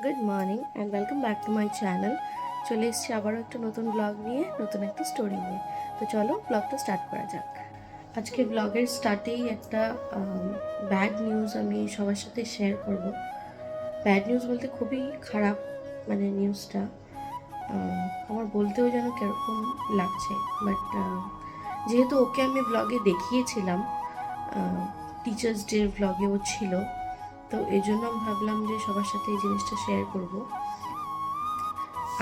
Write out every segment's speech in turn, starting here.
Good morning and welcome back to my channel. চলে এসেছি আবারও একটা নতুন ব্লগ নিয়ে, নতুন একটা স্টোরি নিয়ে। তো চলো ব্লগটা স্টার্ট করা যাক। আজকে ব্লগের স্টার্টেই একটা ব্যাড নিউজ আমি সবার সাথে শেয়ার করব। ব্যাড নিউজ বলতে খুবই খারাপ, মানে নিউজটা আমার বলতেও যেন কীরকম লাগছে। বাট যেহেতু ওকে আমি ব্লগে দেখিয়েছিলাম, টিচার্স ডের ব্লগে ও ছিল, তো এই জন্য আমি ভাবলাম যে সবার সাথে এই জিনিসটা শেয়ার করব।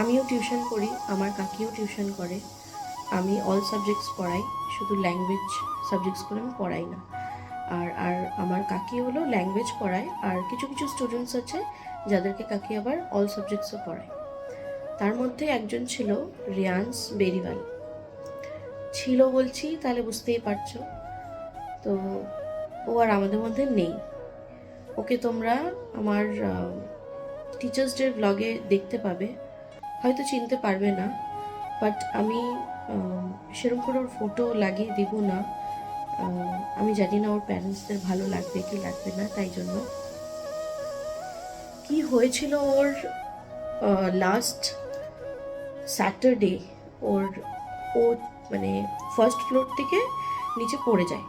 আমিও টিউশন করি, আমার কাকিও টিউশন করে। আমি অল সাবজেক্টস পড়াই, শুধু ল্যাঙ্গুয়েজ সাবজেক্টসগুলো আমি পড়াই না। আর আর আমার কাকি হলো ল্যাঙ্গুয়েজ পড়ায়, আর কিছু কিছু স্টুডেন্টস আছে যাদেরকে কাকি আবার অল সাবজেক্টসও পড়ায়। তার মধ্যে একজন ছিল রিয়ান্স বেরিওয়াল। ছিল বলছি তাহলে বুঝতেই পারছো। তো ও আর আমাদের মধ্যে নেই। ওকে তোমরা আমার টিচার্স ডের ব্লগে দেখতে পাবে, হয়তো চিনতে পারবে না, বাট আমি সেরকম করে ওর ফটো লাগিয়ে দিব না। আমি জানি না ওর প্যারেন্টসদের ভালো লাগবে কি লাগবে না, তাই জন্য। কি হয়েছিল ওর, লাস্ট স্যাটারডে ওর ও মানে ফার্স্ট ফ্লোর থেকে নিচে পড়ে যায়।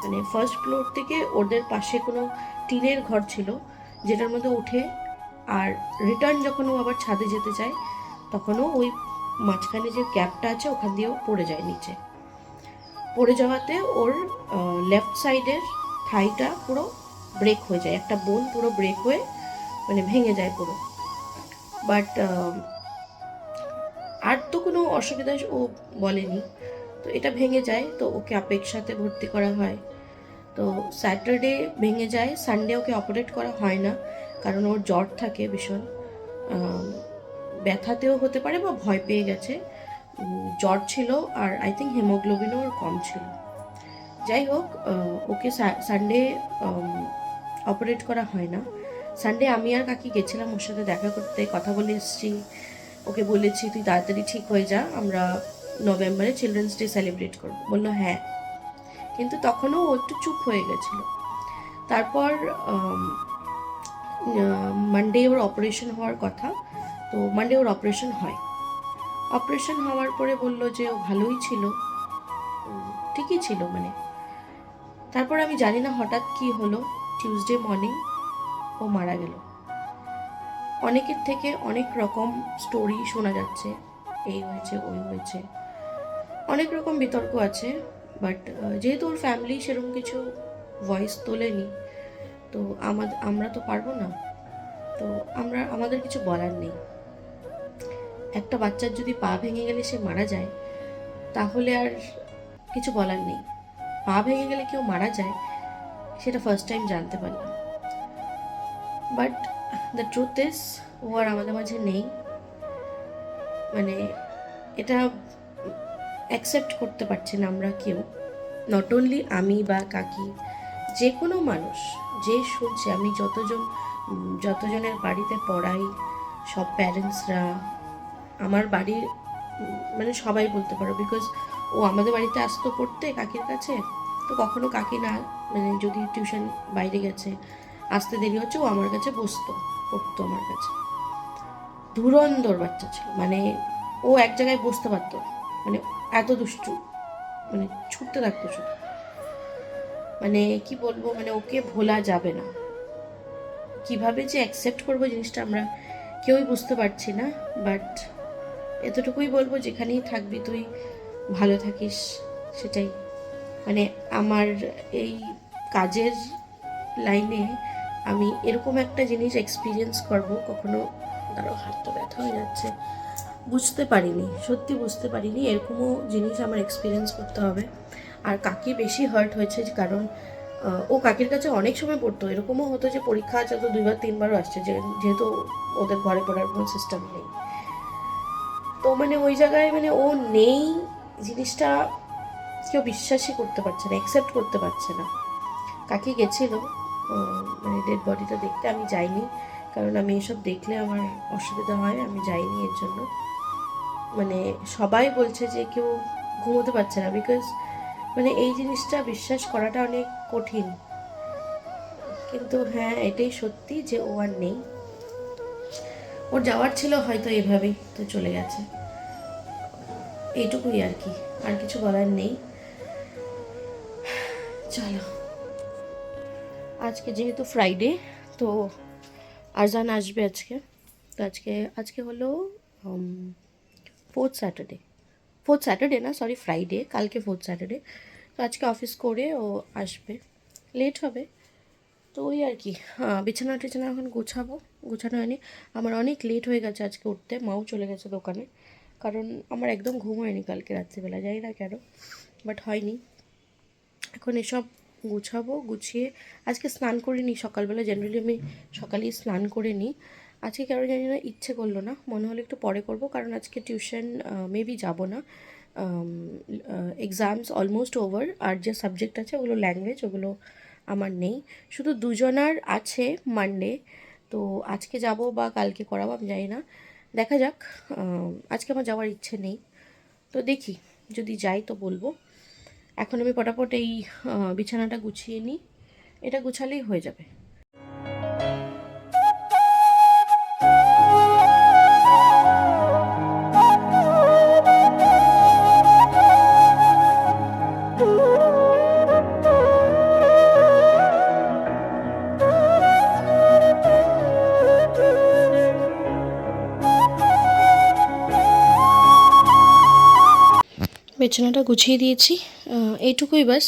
মানে ফার্স্ট ফ্লোর থেকে ওদের পাশে কোনো টিনের ঘর ছিল, যেটার মধ্যে উঠে আর রিটার্ন যখন ও আবার ছাদে যেতে চায়, তখনও ওই মাঝখানে যে গ্যাপটা আছে ওখান দিয়েও পড়ে যায় নিচে। পড়ে যাওয়াতে ওর লেফট সাইডের থাইটা পুরো ব্রেক হয়ে যায়, একটা বোন পুরো ব্রেক হয়ে মানে ভেঙে যায় পুরো। বাট আর তো কোনো অসুবিধা ও বলেনি। তো এটা ভেঙে যায়, তো ওকে অপেক্ষাতে ভর্তি করা হয়। তো স্যাটারডে ভেঙে যায়, সানডে ওকে অপারেট করা হয় না, কারণ ওর জ্বর থাকে ভীষণ। ব্যথাতেও হতে পারে বা ভয় পেয়ে গেছে, জ্বর ছিল, আর আই থিঙ্ক হিমোগ্লোবিনও ওর কম ছিল। যাই হোক, ওকে সানডে অপারেট করা হয় না। সানডে আমি আর কাকি গেছিলাম ওর সাথে দেখা করতে, কথা বলে এসেছি। ওকে বলেছি তুই তাড়াতাড়ি ঠিক হয়ে যা, আমরা নভেম্বরে চিলড্রেন্স ডে সেলিব্রেট করবো। বললো হ্যাঁ, কিন্তু তখনও ও একটু চুপ হয়ে গেছিলো। তারপর মানডে ওর অপারেশন হওয়ার কথা, তো মানডে ওর অপারেশন হয়। অপারেশন হওয়ার পরে বললো যে ও ভালোই ছিল, ঠিকই ছিল মানে। তারপর আমি জানি না হঠাৎ কি হলো, টিউসডে মর্নিং ও মারা গেল। অনেকের থেকে অনেক রকম স্টোরি শোনা যাচ্ছে, এই হয়েছে ওই হয়েছে, অনেক রকম বিতর্ক আছে। বাট যেহেতু ওর ফ্যামিলি সেরকম কিছু ভয়েস তোলেনি, তো আমরা তো পারবো না, তো আমাদের কিছু বলার নেই। একটা বাচ্চার যদি পা ভেঙে গেলে সে মারা যায়, তাহলে আর কিছু বলার নেই। পা ভেঙে গেলে কেউ মারা যায়, সেটা ফার্স্ট টাইম জানতে পারলাম। বাট দ্য ট্রুথ ইজ ও আর আমাদের মাঝে নেই। মানে এটা অ্যাকসেপ্ট করতে পারছি না আমরা কেউ, নট অনলি আমি বা কাকি, যে কোনো মানুষ যে শুনছে। আমি যতজনের বাড়িতে পড়াই, সব প্যারেন্টসরা, আমার বাড়ির মানে সবাই বলতে পারো, বিকজ ও আমাদের বাড়িতে আসতো পড়তে কাকির কাছে। তো কখনো কাকি না, মানে যদি টিউশন বাইরে গেছে, আসতে দেরি হচ্ছে, ও আমার কাছে বসতো, পড়তো আমার কাছে। ধুরন্ধর বাচ্চা ছিল, মানে ও এক জায়গায় বসতে পারতো, মানে এত দুষ্টু, মানে ছুটতে থাকতো শুধু। মানে কি বলবো, মানে ওকে ভোলা যাবে না। কিভাবে যে অ্যাকসেপ্ট করবো জিনিসটা আমরা কেউই বুঝতে পারছি না। বাট এতটুকুই বলবো, যেখানেই থাকবি তুই ভালো থাকিস, সেটাই। মানে আমার এই কাজের লাইনে আমি এরকম একটা জিনিস এক্সপিরিয়েন্স করবো কখনো, তারও হাতটা ব্যথা হয়ে যাচ্ছে, বুঝতে পারিনি, সত্যি বুঝতে পারিনি। এরকমও জিনিস আমার এক্সপিরিয়েন্স করতে হবে। আর কাকি বেশি হার্ট হয়েছে, কারণ ও কাকির কাছে অনেক সময় পড়তো। এরকমও হতো যে পরীক্ষা আছে তো 2বার 3বারও আসছে, যেহেতু ওদের ঘরে পড়ার কোনো সিস্টেম নেই। তো মানে ওই জায়গায় মানে ও নেই জিনিসটা কেউ বিশ্বাসই করতে পারছে না, অ্যাকসেপ্ট করতে পারছে না। কাকি গেছিল মানে ডেড বডিটা দেখতে, আমি যাইনি, কারণ আমি এসব দেখলে আমার অসুবিধা হয়, আমি যাইনি এর জন্য। মানে সবাই বলছে যে কেউ ঘুমোতে পারছে না, বিকজ মানে এই জিনিসটা বিশ্বাস করাটা অনেক কঠিন। কিন্তু হ্যাঁ, এটাই সত্যি যে ও আর নেই। ওর যাওয়ার ছিল হয়তো এভাবেই, তো চলে গেছে, এইটুকুই আর কি, আর কিছু বলার নেই। চলো, আজকে যেহেতু ফ্রাইডে, তো আরজান আসবে আজকে। তো আজকে হলো ফোর্থ স্যাটারডে না, সরি, ফ্রাইডে, কালকে ফোর্থ স্যাটারডে। তো আজকে অফিস করে ও আসবে, লেট হবে। তো ওই আর কি, বিছানা টিছানা এখন গোছানো হয়নি। আমার অনেক লেট হয়ে গেছে আজকে উঠতে, মাও চলে গেছে দোকানে, কারণ আমার একদম ঘুম হয়নি কালকে রাত্রিবেলা, জানি না কেন, বাট হয়নি। এখন এসব গুছিয়ে আজকে স্নান করিনি সকালবেলা, জেনারেলি আমি সকালেই স্নান করে নিই। আজকে কারো জানি না ইচ্ছে করলো না, মনে হলো একটু পরে করব, কারণ আজকে টিউশন মেবি যাব না, এক্সামস অলমোস্ট ওভার, আর যে সাবজেক্ট আছে ওগুলো ল্যাঙ্গুয়েজ, ওগুলো আমার নেই, শুধু দুজনার আছে মানডে। তো আজকে যাব বা কালকে করাবো আমি জানি না, দেখা যাক। আজকে আমার যাওয়ার ইচ্ছে নেই, তো দেখি যদি যাই তো বলবো। এখন আমি পটাপট এই বিছানাটা গুছিয়ে নিই, এটা গুছালেই হয়ে যাবে। বিছানাটা গুছিয়ে দিয়েছি, এইটুকুই বাস।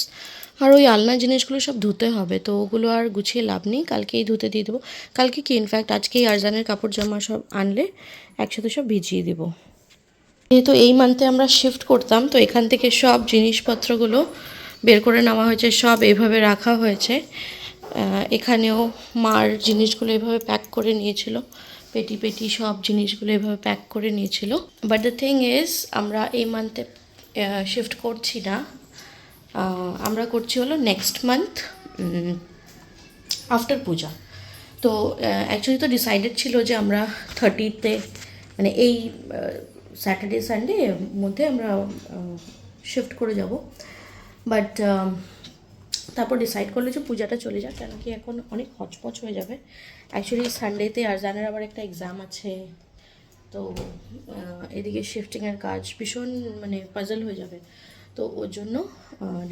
আর ওই আলনা জিনিসগুলো সব ধুতে হবে, তো ওগুলো আর গুছিয়ে লাভ নেই, কালকেই ধুতে দিয়ে দেবো। কালকে কি ইনফ্যাক্ট আজকেই আরজানের কাপড় জামা সব আনলে একসাথে সব ভিজিয়ে দেবো। যেহেতু এই মান্থে আমরা শিফট করতাম, তো এখান থেকে সব জিনিসপত্রগুলো বের করে নেওয়া হয়েছে, সব এভাবে রাখা হয়েছে। এখানেও মার জিনিসগুলো এভাবে প্যাক করে নিয়েছিল, পেটি পেটি সব জিনিসগুলো এভাবে প্যাক করে নিয়েছিল। বাট দ্য থিং ইজ, আমরা এই মান্থে শিফট করছি না, আমরা করছি হলো নেক্সট মান্থ আফটার পূজা। তো অ্যাকচুয়ালি তো ডিসাইডেড ছিল যে আমরা 30তে, মানে এই স্যাটারডে সানডে মধ্যে আমরা শিফট করে যাব, বাট তারপর ডিসাইড করলো যে পূজাটা চলে যাক, কেন কি এখন অনেক হচপচ হয়ে যাবে। অ্যাকচুয়ালি সানডেতে আরজানের আবার একটা এক্সাম আছে, তো এদিকে শিফটিংয়ের কাজ ভীষণ মানে পাজল হয়ে যাবে। তো ওর জন্য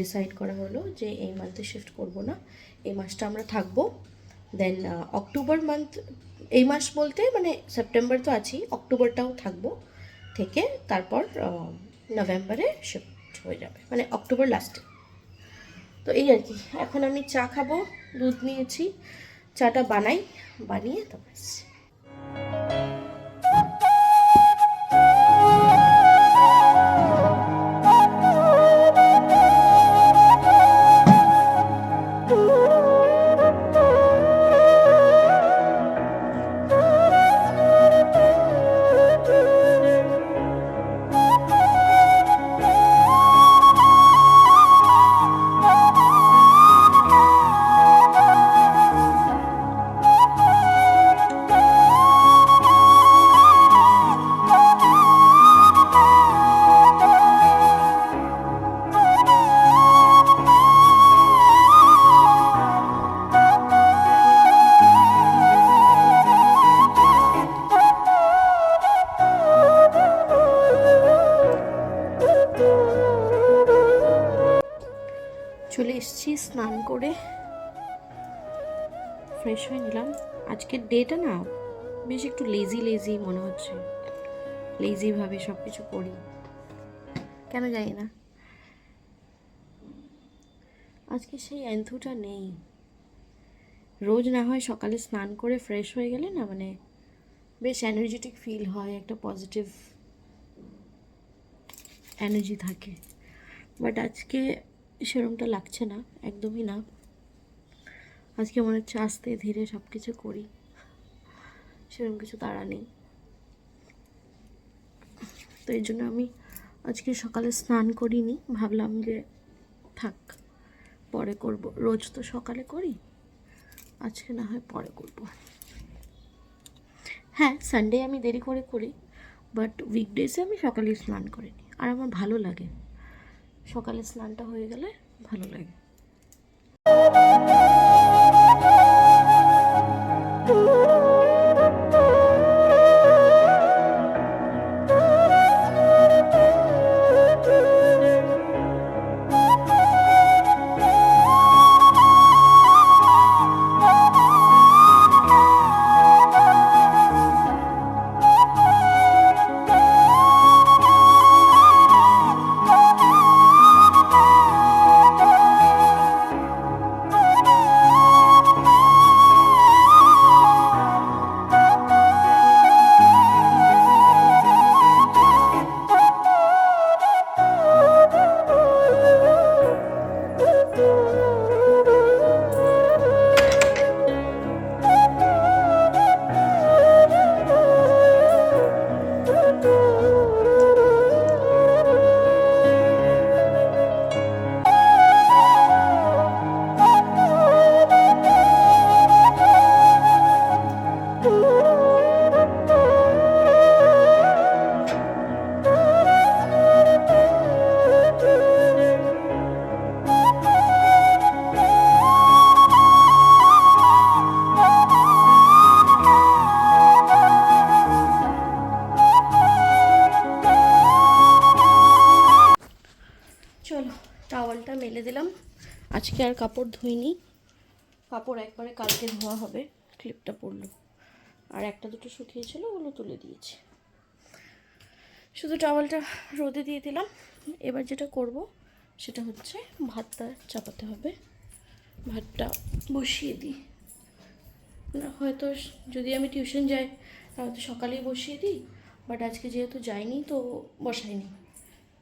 ডিসাইড করা হলো যে এই মান্থে শিফট করব না, এই মাসটা আমরা থাকবো। দেন অক্টোবর মান্থ, এই মাস বলতে মানে সেপ্টেম্বর তো আছি, অক্টোবরটাও থাকবো, থেকে তারপর নভেম্বরে শিফট হয়ে যাবে, মানে অক্টোবর লাস্টে। তো এই আর কি, এখন আমি চা খাবো, দুধ নিয়েছি, চাটা বানিয়ে তারপর আসছি। চলে এসেছি স্নান করে, ফ্রেশ হয়ে নিলাম। আজকের ডেটা না বেশ একটু লেজি মনে হচ্ছে, লেজিভাবে সব কিছু করি, কেন জানি না আজকে সেই এন্থুটা নেই। রোজ না হয় সকালে স্নান করে ফ্রেশ হয়ে গেলে না মানে বেশ এনার্জেটিক ফিল হয়, একটা পজিটিভ এনার্জি থাকে, বাট আজকে সেরকমটা লাগছে না, একদমই না। আজকে মনে হচ্ছে আস্তে ধীরে সব কিছু করি, সেরকম কিছু তাড়া নেই। তো এই জন্য আমি আজকে সকালে স্নান করিনি, ভাবলাম যে থাক পরে করব, রোজ তো সকালে করি, আজকে না হয় পরে করব। হ্যাঁ, সানডে আমি দেরি করে করি, বাট উইকডেজে আমি সকালে স্নান করিনি, আর আমার ভালো লাগে, সকালে স্নানটা হয়ে গেলে ভালো লাগে। আজকে আর কাপড় ধুইনি, কাপড় একবারে কালকে ধোয়া হবে। ক্লিপটা পড়লো, আর একটা দুটো শুকিয়েছিল, ওগুলো তুলে দিয়েছি। শুধু টাওয়ালটা রোদে দিয়ে দিলাম। এবার যেটা করব সেটা হচ্ছে ভাতটা চাপাতে হবে। ভাতটা বসিয়ে দিই, না হয়তো যদি আমি টিউশন যাই তাহলে সকালেই বসিয়ে দিই, বাট আজকে যেহেতু যাইনি তো বসাইনি।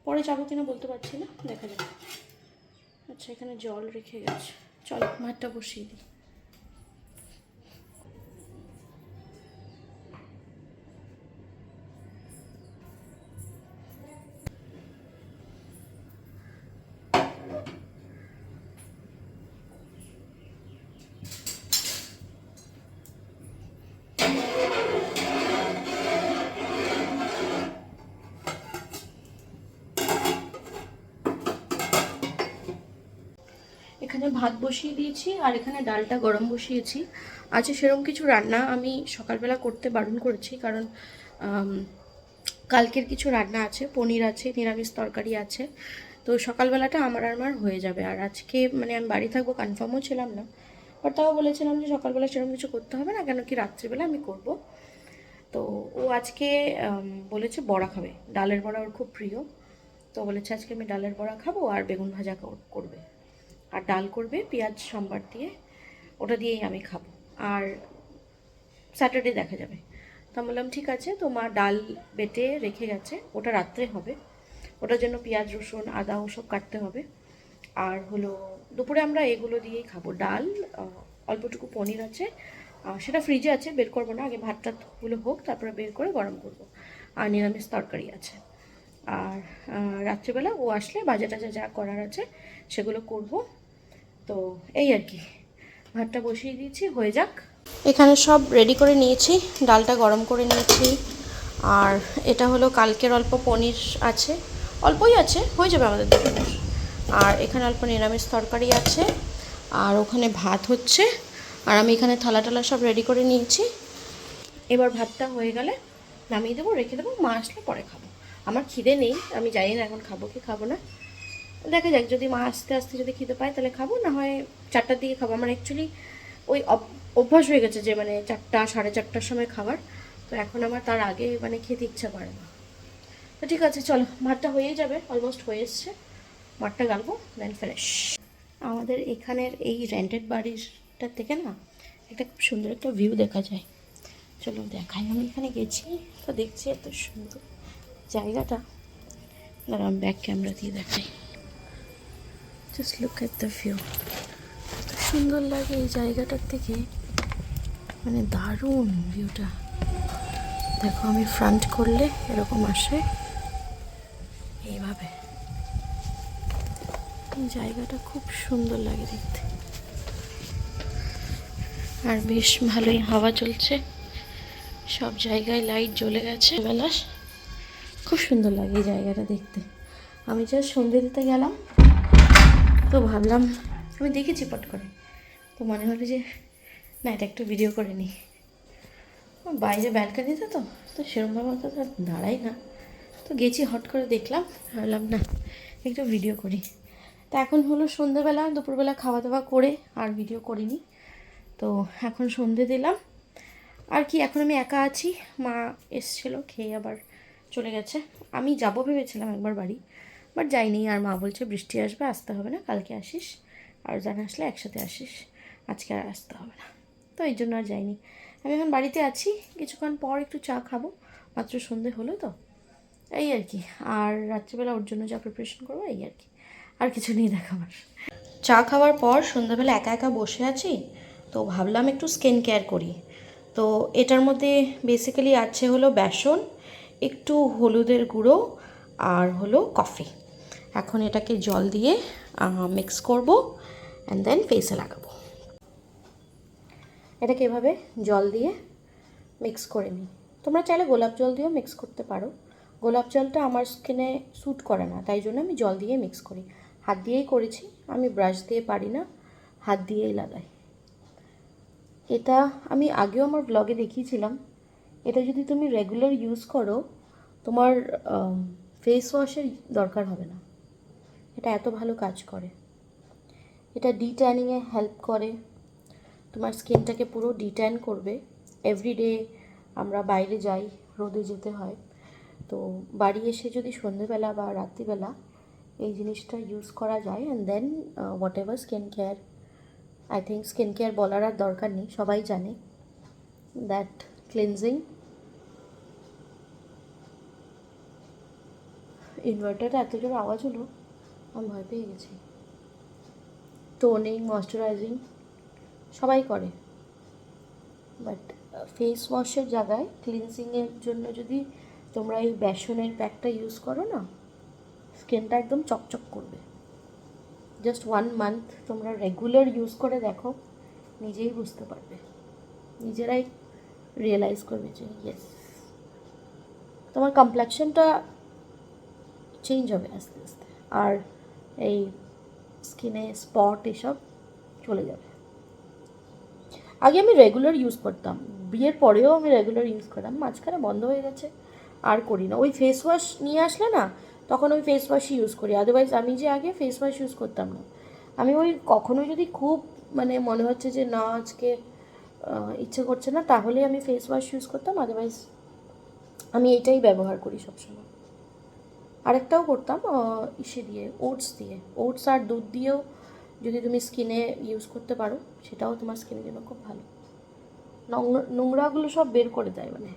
পরে যাবো কিনা বলতে পারছি না, দেখা যাবে। আচ্ছা, এখানে জল রেখে গেছে, চলো ভাতটা বসিয়ে দিই। এখানে ভাত বসিয়ে দিয়েছি আর এখানে ডালটা গরম বসিয়েছি। আজকে সেরকম কিছু রান্না আমি সকালবেলা করতে বারণ করেছি, কারণ কালকের কিছু রান্না আছে, পনির আছে, নিরামিষ তরকারি আছে। তো সকালবেলাটা আমার হয়ে যাবে। আর আজকে মানে আমি বাড়ি থাকবো কনফার্মও ছিলাম না, বাট তাও বলেছিলাম যে সকালবেলা সেরকম কিছু করতে হবে না, কেন কি রাত্রিবেলা আমি করব। তো ও আজকে বলেছে বড়া খাবে, ডালের বড়া ওর খুব প্রিয়। তো বলেছে আজকে আমি ডালের বড়া খাবো আর বেগুন ভাজা করবে, আর ডাল করবে পেঁয়াজ সম্বার দিয়ে, ওটা দিয়েই আমি খাবো। আর স্যাটারডে দেখা যাবে। তো আমি বললাম ঠিক আছে। তো মা ডাল বেটে রেখে গেছে, ওটা রাত্রে হবে। ওটার জন্য পেঁয়াজ রসুন আদা ওসব কাটতে হবে। আর হলো দুপুরে আমরা এগুলো দিয়েই খাবো, ডাল, অল্পটুকু পনির আছে, সেটা ফ্রিজে আছে, বের করবো না, আগে ভাতটাগুলো হোক তারপরে বের করে গরম করব। আর নিরামিষ তরকারি আছে। আর রাত্রিবেলা ও আসলে বাজা টাজা যা করার আছে সেগুলো করব। তো এই আর কি, ভাতটা বসিয়ে দিয়েছি, হয়ে যাক। এখানে সব রেডি করে নিয়েছি, ডালটা গরম করে নিয়েছি। আর এটা হলো কালকের অল্প পনির আছে, অল্পই আছে, হয়ে যাবে আমাদের দুজনের। আর এখানে অল্প নিরামিষ তরকারি আছে, আর ওখানে ভাত হচ্ছে। আর আমি এখানে থালা টালা সব রেডি করে নিয়েছি। এবার ভাতটা হয়ে গেলে নামিয়ে দেবো, রেখে দেবো, মা আসলে পরে খাবো। আমার খিদে নেই, আমি জানি না এখন খাবো কি খাবো না, দেখা যাক। যদি মা আস্তে আস্তে যদি খিদে পায় তাহলে খাবো, না হয় 4টার দিকে খাবো। আমার অ্যাকচুয়ালি ওই অভ্যাস হয়ে গেছে যে মানে 4টা 4:30টার সময় খাবার, তো এখন আমার তার আগে মানে খেতে ইচ্ছা করে না। তো ঠিক আছে, চলো ভাতটা হয়েই যাবে, অলমোস্ট হয়ে এসছে। ভাতটা গালবো, দেন ফ্রেশ। আমাদের এখানের এই রেন্টেড বাড়িটা থেকে না একটা খুব সুন্দর একটা ভিউ দেখা যায়। চলো দেখাই, আমি এখানে গেছি তো দেখছি এত সুন্দর জায়গাটা। দাঁড়ান ব্যাক ক্যামেরা দিয়ে দেখাই। Just look at the view, এত সুন্দর লাগে এই জায়গাটার থেকে, মানে দারুণ ভিউটা। দেখো আমি ফ্রন্ট করলে এরকম আসে এইভাবে, এই জায়গাটা খুব সুন্দর লাগে দেখতে। আর বেশ ভালোই হাওয়া চলছে, সব জায়গায় লাইট জ্বলে গেছে বেলা, খুব সুন্দর লাগে এই জায়গাটা দেখতে। আমি জাস্ট সন্ধে দিতে গেলাম, তো ভাবলাম, আমি দেখেছি পট করে, তো মনে হলো যে না এটা একটু ভিডিও করে নিই। বাইরে ব্যালকানিতে তো তো সেরকমভাবে তো দাঁড়াই না, তো গেছি হট করে দেখলাম, ভাবলাম না একটু ভিডিও করি। তো এখন হলো সন্ধ্যেবেলা, দুপুরবেলা খাওয়া দাওয়া করে আর ভিডিও করিনি। তো এখন সন্ধে দিলাম আর কি, এখন আমি একা আছি। মা এসছিল, খেয়ে আবার চলে গেছে। আমি যাব ভেবেছিলাম একবার বাড়ি, বাট যাইনি। আর মা বলছে বৃষ্টি আসবে, আসতে হবে না, কালকে আসিস, আর জানা আসলে একসাথে আসিস, আজকে আর আসতে হবে না। তো এই জন্য আর যাইনি। আমি এখন বাড়িতে আছি, কিছুক্ষণ পর একটু চা খাবো, মাত্র সন্ধে হলো তো, এই আর কি। আর রাত্রিবেলা ওর জন্য যা প্রিপারেশন করবো এই আর কি, আর কিছু নেই দেখাবার। চা খাওয়ার পর সন্ধ্যাবেলা একা একা বসে আছি, তো ভাবলাম একটু স্কিন কেয়ার করি। তো এটার মধ্যে বেসিক্যালি আছে হলো বেসন, একটু হলুদের গুঁড়ো, আর হলো কফি। এখন এটাকে জল দিয়ে মিক্স করব, অ্যান্ড দেন ফেসে লাগাবো। এটাকে এভাবে জল দিয়ে মিক্স করে নিই। তোমরা চাইলে গোলাপ জল দিয়েও মিক্স করতে পারো, গোলাপ জলটা আমার স্কিনে স্যুট করে না, তাই জন্য আমি জল দিয়ে মিক্স করি। হাত দিয়েই করেছি, আমি ব্রাশ দিয়ে পারি না, হাত দিয়েই লাগাই। এটা আমি আগেও আমার ব্লগে দেখিয়েছিলাম। এটা যদি তুমি রেগুলার ইউজ করো, তোমার ফেস ওয়াশের দরকার হবে না, এটা এত ভালো কাজ করে। এটা ডিট্যানিংয়ে হেল্প করে, তোমার স্কিনটাকে পুরো ডিট্যান করবে। এভরিডে আমরা বাইরে যাই, রোদে যেতে হয়, তো বাড়ি এসে যদি সন্ধেবেলা বা রাত্রিবেলা এই জিনিসটা ইউজ করা যায়, and then whatever skin care, I think skin care বলার আর দরকার নেই, সবাই জানে দ্যাট ক্লিনজিং, ইনভার্টারে এত জোর আওয়াজ হলো আমি ভয় পেয়ে গেছি। টোনিং, ময়শ্চারাইজিং সবাই করে, বাট ফেস ওয়াশের জায়গায় ক্লিনজিংয়ের জন্য যদি তোমরা এই বেসনের প্যাকটা ইউজ করো না, স্কিনটা একদম চকচক করবে। জাস্ট 1 মান্থ তোমরা রেগুলার ইউজ করে দেখো, নিজেই বুঝতে পারবে, নিজেরাই রিয়েলাইজ করবে যে ইয়েস, তোমার কমপ্লেকশনটা চেঞ্জ হবে আস্তে আস্তে, আর এই স্কিনে স্পট এসব চলে যাবে। আগে আমি রেগুলার ইউজ করতাম, বিয়ের পরেও আমি রেগুলার ইউজ করতাম, মাঝখানে বন্ধ হয়ে গেছে, আর করি না। ওই ফেস ওয়াশ নিয়ে আসলে না, তখন ওই ফেস ওয়াশই ইউজ করি, আদারওয়াইজ আমি যে আগে ফেস ওয়াশ ইউজ করতাম না। আমি ওই কখনো যদি খুব মানে মনে হচ্ছে যে না আজকে ইচ্ছে করছে না, তাহলে আমি ফেস ওয়াশ ইউজ করতাম, আদারওয়াইজ আমি এটাই ব্যবহার করি সবসময়। আরেকটাও করতাম ইসে দিয়ে, ওটস আর দুধ দিয়েও যদি তুমি স্কিনে ইউজ করতে পারো, সেটাও তোমার স্কিনের জন্য খুব ভালো, নোংরাগুলো সব বের করে দেয়। মানে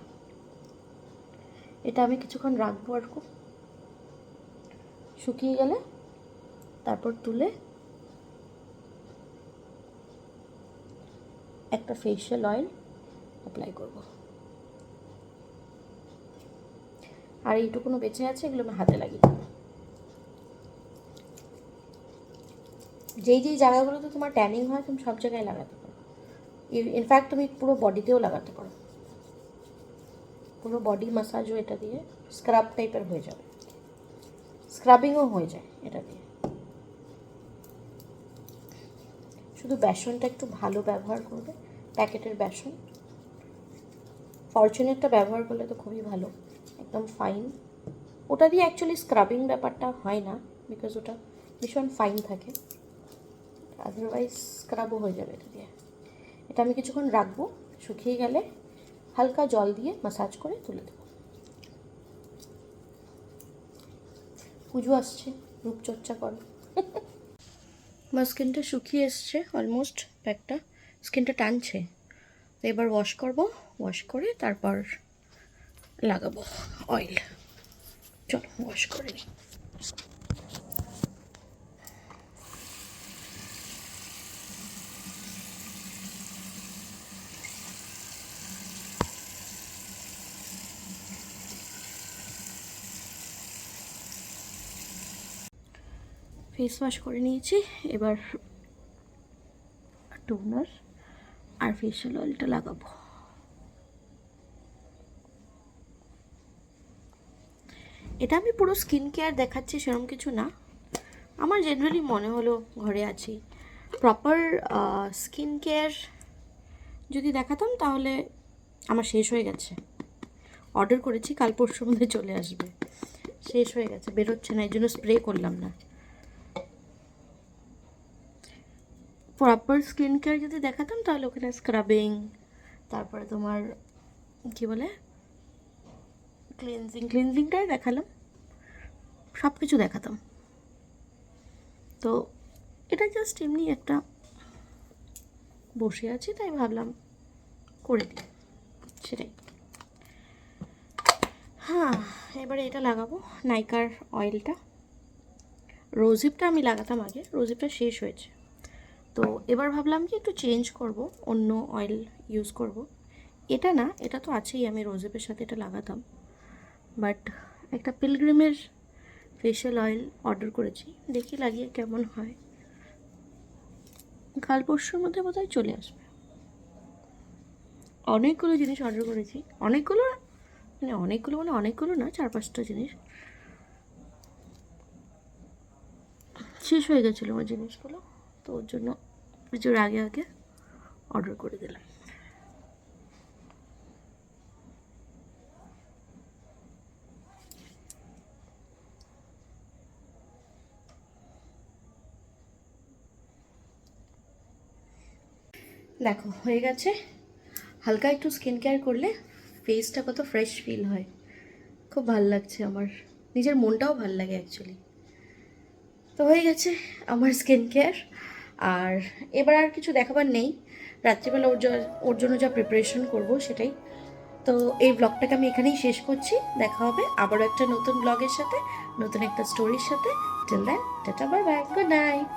এটা আমি কিছুক্ষণ রাখবো, আর খুব শুকিয়ে গেলে তারপর তুলে একটা ফেশিয়াল অয়েল অ্যাপ্লাই করব। আর এইটুকুনো বেঁচে আছে, এগুলো আমি হাতে লাগিয়ে দেবো। যেই যেই জায়গাগুলোতে তোমার ট্যানিং হয় তুমি সব জায়গায় লাগাতে পারো, ইনফ্যাক্ট তুমি পুরো বডিতেও লাগাতে পারো, পুরো বডি ম্যাসাজও এটা দিয়ে স্ক্রাব টাইপের হয়ে যাবে, স্ক্রাবিংও হয়ে যায় এটা দিয়ে। শুধু বেসনটা একটু ভালো ব্যবহার করবে, প্যাকেটের বেসন, ফরচুনেরটা ব্যবহার করলে তো খুবই ভালো, একদম ফাইন। ওটা দিয়ে অ্যাকচুয়ালি স্ক্রাবিং ব্যাপারটা হয় না, বিকজ ওটা ভীষণ ফাইন থাকে, আদারওয়াইজ স্ক্রাবও হয়ে যাবে এটা দিয়ে। এটা আমি কিছুক্ষণ রাখবো, শুকিয়ে গেলে হালকা জল দিয়ে ম্যাসাজ করে তুলে দেবো। পুজো আসছে, রূপচর্চা করো। আমার স্কিনটা শুকিয়ে এসছে অলমোস্ট, প্যাকটা স্কিনটা টানছে, তো এবার ওয়াশ করব, ওয়াশ করে তারপর লাগাবো অয়েল। চলো ওয়াশ করে নিই। ফেস ওয়াশ করে নিয়েছি, এবার টোনার আর ফেশিয়াল অয়েলটা লাগাবো। এটা আমি পুরো স্কিন কেয়ার দেখাচ্ছি সেরকম কিছু না, আমার জেনারেলি মনে হলো ঘরে আছি, প্রপার স্কিন কেয়ার যদি দেখাতাম তাহলে আমার শেষ হয়ে গেছে, অর্ডার করেছি কাল পরশুর মধ্যে চলে আসবে, শেষ হয়ে গেছে, বেরোচ্ছে না, এই জন্য স্প্রে করলাম না। প্রপার স্কিন কেয়ার যদি দেখাতাম তাহলে ওখানে স্ক্রাবিং, তারপরে তোমার কী বলে ক্লিনজিংটাই দেখালাম, সব কিছু দেখাতাম। তো এটা জাস্ট এমনি একটা বসে আছি তাই ভাবলাম করে দিই, সেটাই। হ্যাঁ, এবারে এটা লাগাবো, নাইকার অয়েলটা। রোজিপটা আমি লাগাতাম আগে, রোজিপটা শেষ হয়েছে, তো এবার ভাবলাম কি একটু চেঞ্জ করব, অন্য অয়েল ইউজ করব। এটা না, এটা তো আছেই, আমি রোজিপের সাথে এটা লাগাতাম, বাট একটা পিলগ্রিমের ফেশিয়াল অয়েল অর্ডার করেছি, দেখি লাগিয়ে কেমন হয়, কাল পরশুর মধ্যে বোধহয় চলে আসবে। অনেকগুলো জিনিস অর্ডার করেছি, অনেকগুলো মানে অনেকগুলো না, 4-5টা জিনিস শেষ হয়ে গেছিলো আমার জিনিসগুলো, তো ওর জন্য পুজোর আগে আগে অর্ডার করে দিলাম। দেখো হয়ে গেছে। হালকা একটু স্কিন কেয়ার করলে ফেসটা কত ফ্রেশ ফিল হয়, খুব ভাল লাগছে আমার, নিজের মনটাও ভাল লাগে অ্যাকচুয়ালি। তো হয়ে গেছে আমার স্কিন কেয়ার। আর এবার আর কিছু দেখাবার নেই, রাত্রিবেলা ওর জন্য যা প্রিপারেশন করব সেটাই। তো এই ব্লগটাকে আমি এখানেই শেষ করছি। দেখা হবে আবারও একটা নতুন ব্লগের সাথে, নতুন একটা স্টোরির সাথে। Till then tata, bye bye, good night.